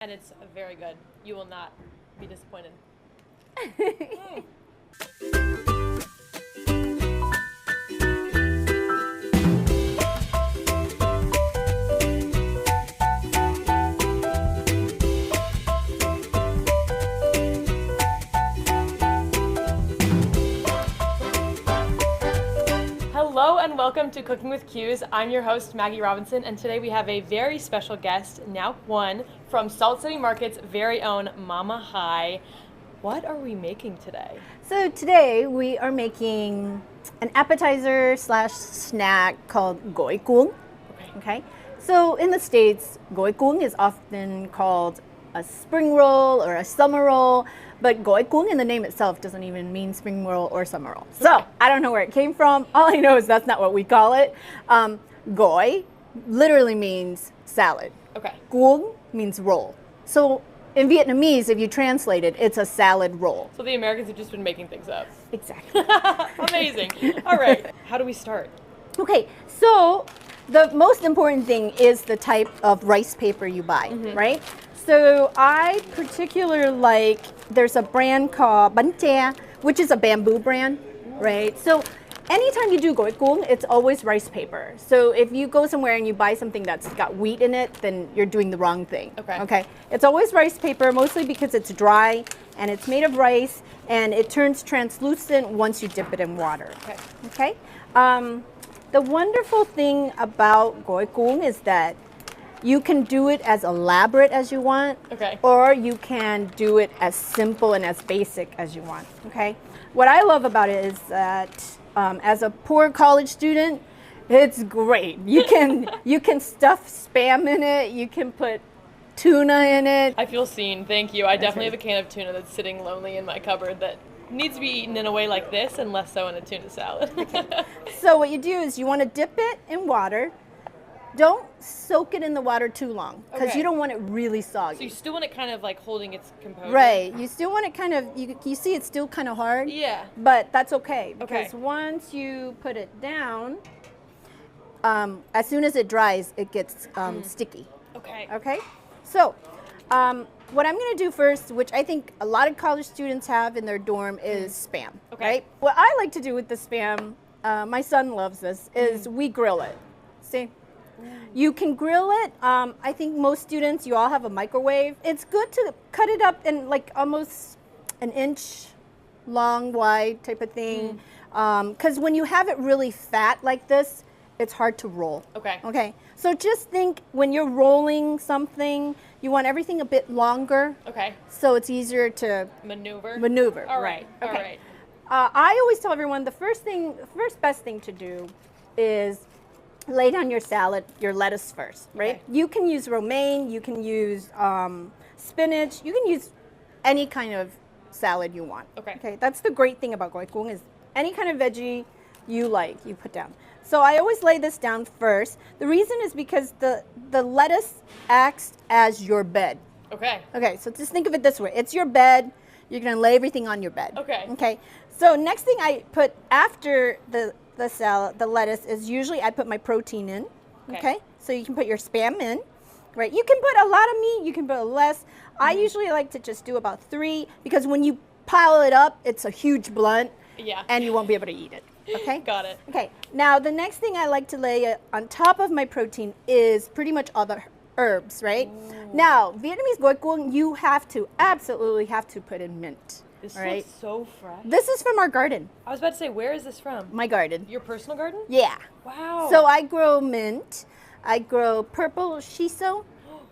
And it's very good. You will not be disappointed. Hello and welcome to Cooking with Cuse. I'm your host, Maggie Robinson, and today we have a very special guest, Ngoc Huynh, from Salt City Market's very own Mama Hai. What are we making today? So today we are making an appetizer slash snack called Goi Cuon. Okay. So in the States, Goi Cuon is often called a spring roll or a summer roll, but Goi Cuon in the name itself doesn't even mean spring roll or summer roll. So I don't know where it came from. All I know is that's not what we call it. Goi literally means salad. Okay. Cuon means roll. So in Vietnamese, if you translate it, it's a salad roll. So the Americans have just been making things up. Exactly. Amazing. All right. How do we start? Okay, so the most important thing is the type of rice paper you buy, right? So I particularly like, there's a brand called Bánh Tre, which is a bamboo brand, right? So anytime you do Goi Cuon, it's always rice paper. So if you go somewhere and you buy something that's got wheat in it, then you're doing the wrong thing. Okay. It's always rice paper, mostly because it's dry and it's made of rice and it turns translucent once you dip it in water. Okay. The wonderful thing about Goi Cuon is that you can do it as elaborate as you want, or you can do it as simple and as basic as you want. Okay. What I love about it is that as a poor college student, it's great. You can stuff Spam in it. You can put tuna in it. I feel seen. Thank you. I definitely have a can of tuna that's sitting lonely in my cupboard that needs to be eaten in a way like this and less so in a tuna salad. So what you do is you want to dip it in water. Don't soak it in the water too long because you don't want it really soggy. So you still want it kind of like holding its composure. Right. You still want it kind of, you see it's still kind of hard. Yeah. But that's okay because once you put it down, as soon as it dries, it gets sticky. Okay. So what I'm going to do first, which I think a lot of college students have in their dorm, is Spam. Right? What I like to do with the Spam, my son loves this, is we grill it. See? You can grill it. I think most students, you all have a microwave. It's good to cut it up in like almost an inch long, wide type of thing. Because when you have it really fat like this, it's hard to roll. Okay. So just think when you're rolling something, you want everything a bit longer. So it's easier to maneuver. All right. I always tell everyone the first best thing to do is lay down your salad, your lettuce first, right? You can use romaine, you can use spinach, you can use any kind of salad you want. Okay. That's the great thing about Goi Cuon is any kind of veggie you like, you put down. So I always lay this down first. The reason is because the lettuce acts as your bed. Okay, so just think of it this way. It's your bed. You're going to lay everything on your bed. Okay. So next thing I put after the salad, the lettuce, is usually I put my protein in. Okay. So you can put your Spam in, right? You can put a lot of meat, you can put less. I usually like to just do about 3 because when you pile it up, it's a huge blunt. And you won't be able to eat it. Okay. Got it. Okay. Now the next thing I like to lay on top of my protein is pretty much all the herbs, right? Now, Vietnamese Goi Cuon, you absolutely have to put in mint. This looks so fresh. This is from our garden. I was about to say, where is this from? My garden. Your personal garden? Yeah. Wow. So I grow mint. I grow purple shiso.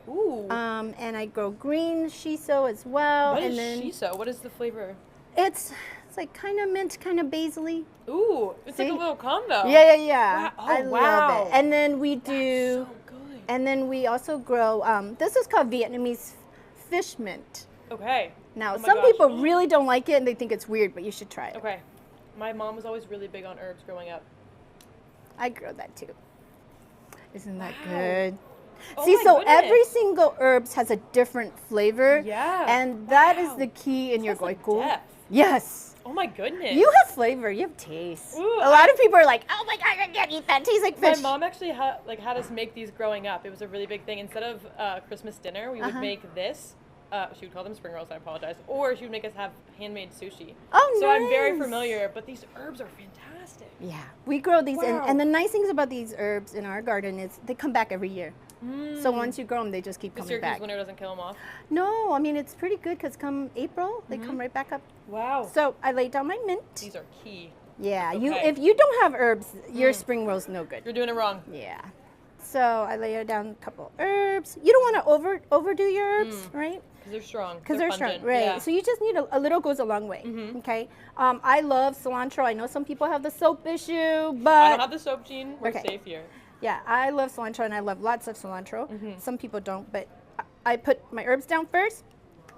Ooh. And I grow green shiso as well. What is shiso? What is the flavor? It's like kind of mint, kind of basil-y. Ooh, it's like a little combo. Yeah. Wow. Oh, I love it. And then we do. That's so good. And then we also grow. This is called Vietnamese fish mint. Now, some people really don't like it and they think it's weird, but you should try it. My mom was always really big on herbs growing up. I grow that too. Isn't that good? Oh See, so goodness. Every single herbs has a different flavor. Yeah. And that is the key in your Goi Cuon. Yes. Yes. Oh my goodness. You have flavor. You have taste. Ooh, a lot of people are like, "Oh my god, I can't eat that. It tastes like My fish." mom actually had us make these growing up. It was a really big thing. Instead of Christmas dinner, we would make this. She would call them spring rolls. I apologize. Or she would make us have handmade sushi. Oh, so I'm very nice. familiar. But these herbs are fantastic. Yeah, we grow these, Wow. and the nice things about these herbs in our garden is they come back every year. So once you grow them, they just keep The coming Syracuse back. winter doesn't kill them off. No, I mean it's pretty good because come April, they come right back up. Wow. So I laid down my mint. These are key. Yeah, Okay. if you don't have herbs, your spring roll's no good. You're doing it wrong. Yeah. So I lay down a couple herbs. You don't want to overdo your herbs, right? Because they're strong. Because they're strong, pungent. right? Yeah. So you just need a little goes a long way. Okay. I love cilantro. I know some people have the soap issue, but I don't have the soap gene. We're Okay. safe here. yeah, I love cilantro and I love lots of cilantro. Some people don't, but I put my herbs down first.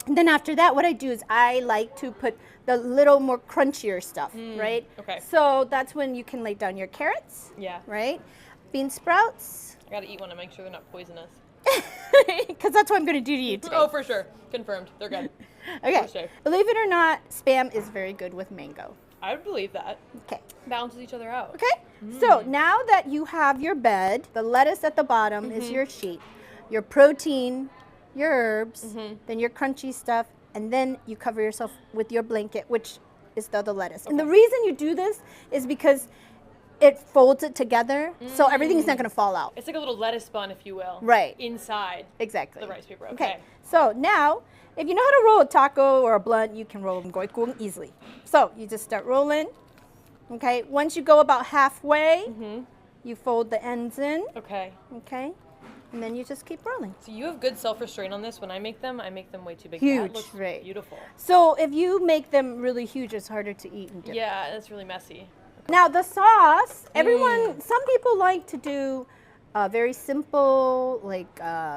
And then after that, what I do is I like to put the little more crunchier stuff, right? Okay. So that's when you can lay down your carrots, Yeah. right? Bean sprouts, I gotta eat one to make sure they're not poisonous. because that's what I'm going to do to you today. Oh, for sure. Confirmed. They're good. Okay. for sure. Believe it or not, Spam is very good with mango. I would believe that. Okay. Balances each other out. Okay. So now that you have your bed, the lettuce at the bottom is your sheet, your protein, your herbs, then your crunchy stuff, and then you cover yourself with your blanket, which is the other lettuce. And the reason you do this is because it folds it together, so everything's not going to fall out. It's like a little lettuce bun, if you will. Right. Inside Exactly. the rice paper. Okay. So now, if you know how to roll a taco or a blunt, you can roll them Goi Cuon easily. So you just start rolling. Okay. Once you go about halfway, you fold the ends in. Okay. Okay. And then you just keep rolling. So you have good self-restraint on this. When I make them way too big. Huge, That looks right. beautiful. So if you make them really huge, it's harder to eat and dip. Yeah, that's really messy. Now the sauce, some people like to do very simple, like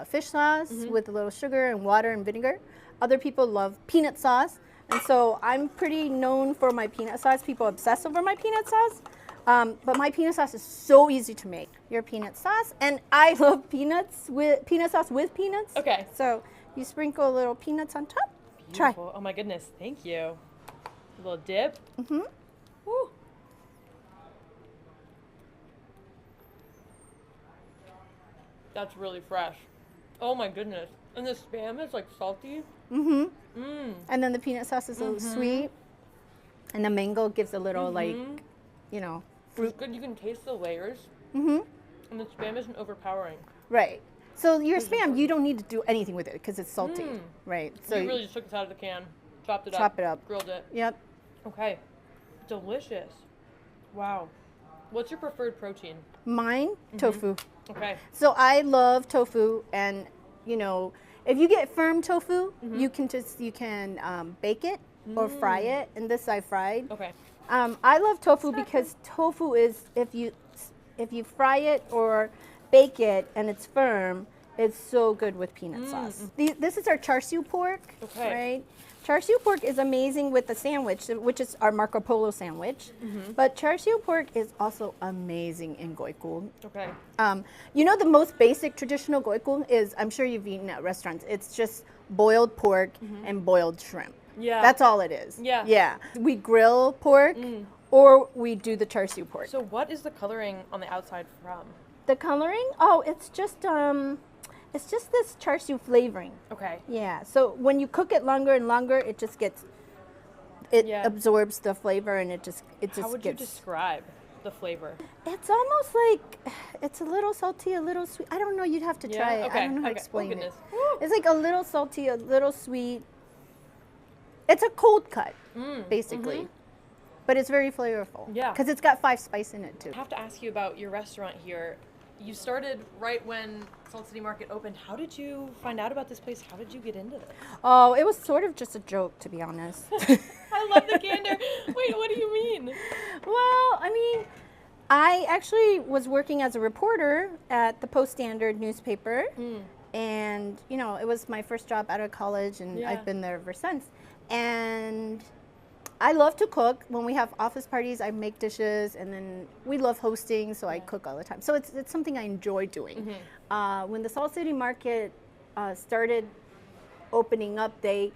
fish sauce with a little sugar and water and vinegar. Other people love peanut sauce. And so I'm pretty known for my peanut sauce. People obsess over my peanut sauce. But my peanut sauce is so easy to make. Your peanut sauce, and I love peanut sauce with peanuts. Okay. So you sprinkle a little peanuts on top. Try. Beautiful. Oh my goodness. Thank you. A little dip. Woo. That's really fresh. Oh my goodness. And the Spam is like salty. And then the peanut sauce is a little sweet, and the mango gives a little like, you know, fruit. It's good. You can taste the layers. And the Spam isn't overpowering. Right. So your Spam, you don't need to do anything with it because it's salty, right? So You really just took this out of the can, chopped it up, chop it up. grilled it. Yep. Okay. Delicious. Wow. What's your preferred protein? Mine, tofu. Okay. So I love tofu, and you know, if you get firm tofu, you can bake it or fry it. And this I fried. Okay. I love tofu because tofu is if you fry it or bake it and it's firm, it's so good with peanut sauce. This is our char siu pork, right? Char siu pork is amazing with the sandwich, which is our Marco Polo sandwich. But char siu pork is also amazing in Goi Cuon. Okay. You know the most basic traditional Goi Cuon is, I'm sure you've eaten at restaurants, it's just boiled pork and boiled shrimp. Yeah. That's all it is. Yeah. Yeah. We grill pork or we do the char siu pork. So what is the coloring on the outside from? The coloring? Oh, it's just this char siu flavoring. Okay. Yeah. So when you cook it longer and longer, it just gets absorbs the flavor and it just How would you describe the flavor? It's almost like it's a little salty, a little sweet. I don't know. You'd have to try it. Okay. I don't know how to Okay. explain it. goodness. It's like a little salty, a little sweet. It's a cold cut, basically, but it's very flavorful. Yeah. Because it's got 5 spice in it too. I have to ask you about your restaurant here. You started right when Salt City Market opened. How did you find out about this place? How did you get into this? Oh, it was sort of just a joke, to be honest. I love the candor. Wait, what do you mean? Well, I mean, I actually was working as a reporter at the Post-Standard newspaper, and you know, it was my first job out of college, and I've been there ever since. And I love to cook. When we have office parties, I make dishes, and then we love hosting, so I cook all the time. So it's something I enjoy doing. When the Salt City Market started opening up, they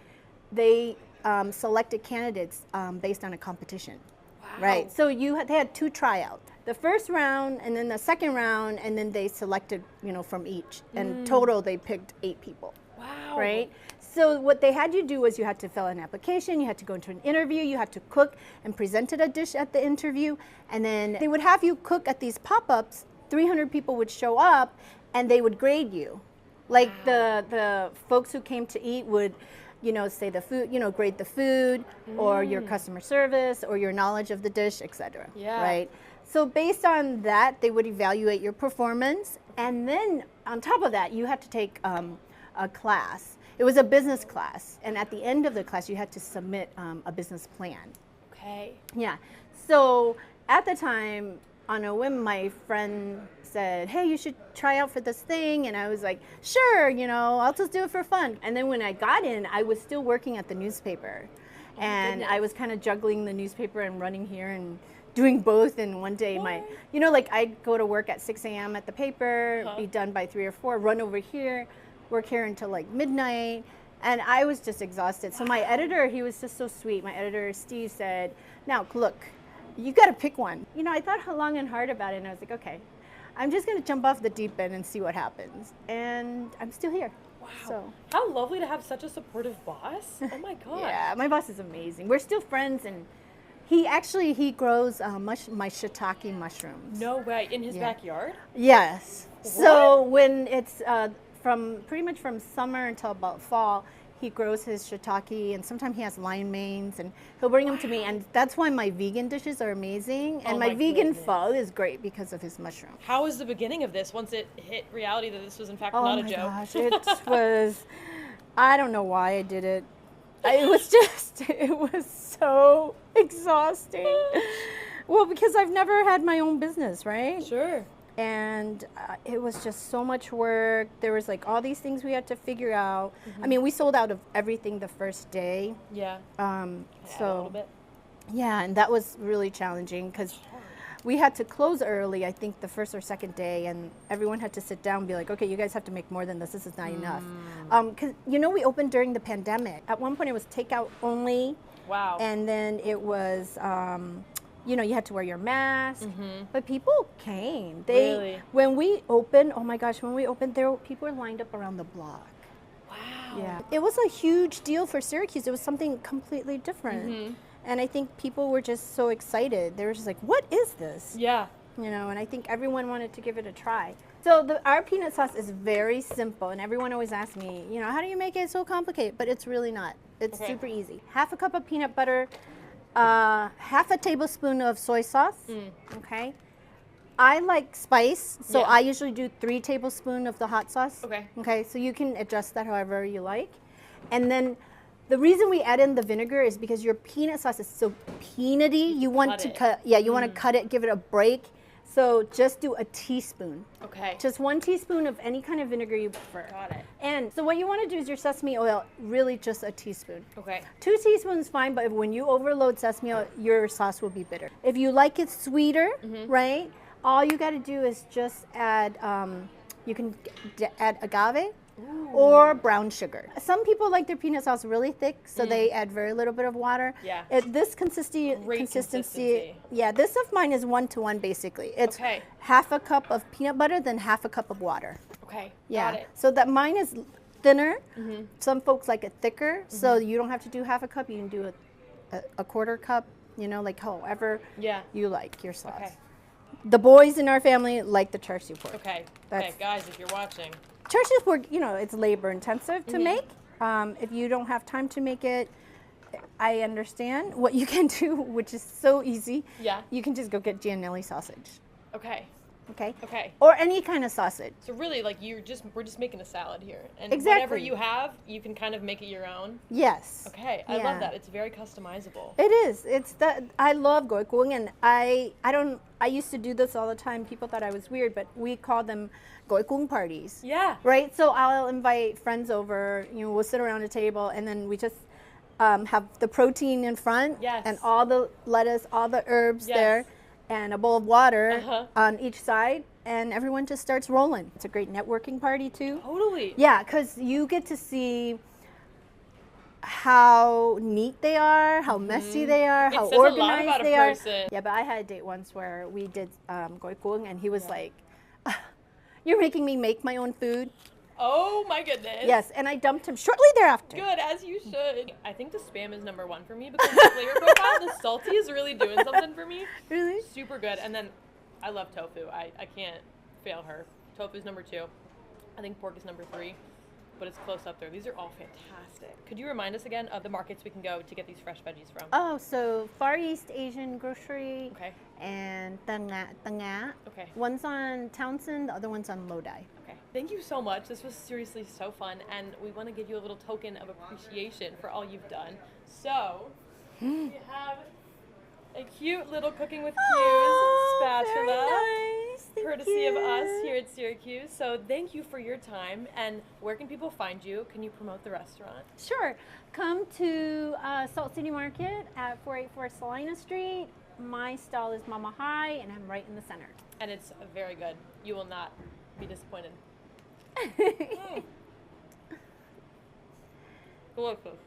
selected candidates based on a competition. Right. So they had 2 tryouts. The first round and then the second round, and then they selected, from each. And total, they picked 8 people. Wow. Right. So what they had you do was you had to fill out an application, you had to go into an interview, you had to cook and presented a dish at the interview, and then they would have you cook at these pop-ups. 300 people would show up, and they would grade you. Like the folks who came to eat would, say the food, grade the food, or your customer service, or your knowledge of the dish, etc. Yeah. Right. So based on that, they would evaluate your performance, and then on top of that, you had to take a class. It was a business class, and at the end of the class, you had to submit a business plan. Okay. Yeah. So at the time, on a whim, my friend said, hey, you should try out for this thing. And I was like, sure, I'll just do it for fun. And then when I got in, I was still working at the newspaper. And I was kind of juggling the newspaper and running here and doing both. And one day I'd go to work at 6 a.m. at the paper, be done by 3 or 4, run over here, work here until like midnight. And I was just exhausted. So my editor, he was just so sweet. My editor, Steve, said, now look, you got to pick one. I thought long and hard about it, and I was like, okay, I'm just going to jump off the deep end and see what happens. And I'm still here. Wow. So. How lovely to have such a supportive boss. Oh my God. Yeah, my boss is amazing. We're still friends, and he grows my shiitake mushrooms. No way. In his backyard? Yes. What? So when it's pretty much from summer until about fall, he grows his shiitake, and sometimes he has lion manes, and he'll bring them to me. And that's why my vegan dishes are amazing. And my vegan pho is great because of his mushroom. How was the beginning of this once it hit reality that this was in fact not a joke? Oh my gosh, it was, I don't know why I did it. It was so exhausting. Well, because I've never had my own business, right? Sure. And it was just so much work. There was like all these things we had to figure out. I mean, we sold out of everything the first day. Yeah. So a little bit. Yeah, and that was really challenging because we had to close early, I think the first or second day, and everyone had to sit down and be like, okay, you guys have to make more than this. This is not enough. Because, we opened during the pandemic. At one point, it was takeout only. Wow. And then it was, you had to wear your mask. But people came. Really? When we opened, oh my gosh, people were lined up around the block. Wow. Yeah. It was a huge deal for Syracuse. It was something completely different. And I think people were just so excited. They were just like, what is this? Yeah. And I think everyone wanted to give it a try. So our peanut sauce is very simple, and everyone always asks me, how do you make it so complicated? But it's really not. It's super easy. Half a cup of peanut butter, half a tablespoon of soy sauce, okay? I like spice, so I usually do 3 tablespoons of the hot sauce. Okay, so you can adjust that however you like. And then the reason we add in the vinegar is because your peanut sauce is so peanutty. You want to cut, you want to cut it, give it a break. So just do a teaspoon. Okay. Just 1 teaspoon of any kind of vinegar you prefer. Got it. And so what you want to do is your sesame oil, really just a teaspoon. Okay. 2 teaspoons fine, but when you overload sesame oil, your sauce will be bitter. If you like it sweeter, right, all you got to do is just add, you can add agave. Or brown sugar. Some people like their peanut sauce really thick, so they add very little bit of water. Yeah. This consistency. Yeah, this of mine is 1-to-1 basically. It's half a cup of peanut butter, then half a cup of water. Okay. Yeah. Got it. So that mine is thinner. Some folks like it thicker, so you don't have to do half a cup. You can do a quarter cup. Like however you like your sauce. Okay. The boys in our family like the char siu pork. Okay. Okay, guys, if you're watching. Char siu pork, it's labor intensive to make. If you don't have time to make it, I understand. What you can do, which is so easy, you can just go get Gianelli sausage. Okay. Okay? Okay. Or any kind of sausage. So really, like, we're just making a salad here. And Exactly. whatever you have, you can kind of make it your own. Yes. Okay. I love that. It's very customizable. It is. I love Goi Cuon, and I used to do this all the time. People thought I was weird, but we call them Goi Cuon parties. Yeah. Right? So I'll invite friends over, we'll sit around a table, and then we just have the protein in front. Yes. And all the lettuce, all the herbs there, and a bowl of water on each side, and everyone just starts rolling. It's a great networking party too. Totally. Yeah, because you get to see how neat they are, how messy they are, how says a lot organized about a they are. person. Yeah, but I had a date once where we did Goi Cuon, and he was like, "You're making me make my own food." Oh my goodness. Yes, and I dumped him shortly thereafter. Good, as you should. I think the Spam is number 1 for me because the flavor profile, the salty is really doing something for me. Really? Super good. And then I love tofu. I can't fail her. Tofu's number 2. I think pork is number 3, but it's close up there. These are all fantastic. Could you remind us again of the markets we can go to get these fresh veggies from? Oh, so Far East Asian Grocery Okay. and Tanga. Okay. One's on Townsend, the other one's on Lodi. Okay. Thank you so much. This was seriously so fun, and we want to give you a little token of appreciation for all you've done. So, we have a cute little Cooking with Cuse spatula. Very nice. Thank Courtesy of us you. here at Syracuse. So thank you for your time. And where can people find you? Can you promote the restaurant? Sure. Come to Salt City Market at 484 Salina Street. My stall is Mama High, and I'm right in the center. And it's very good. You will not be disappointed. Delicious.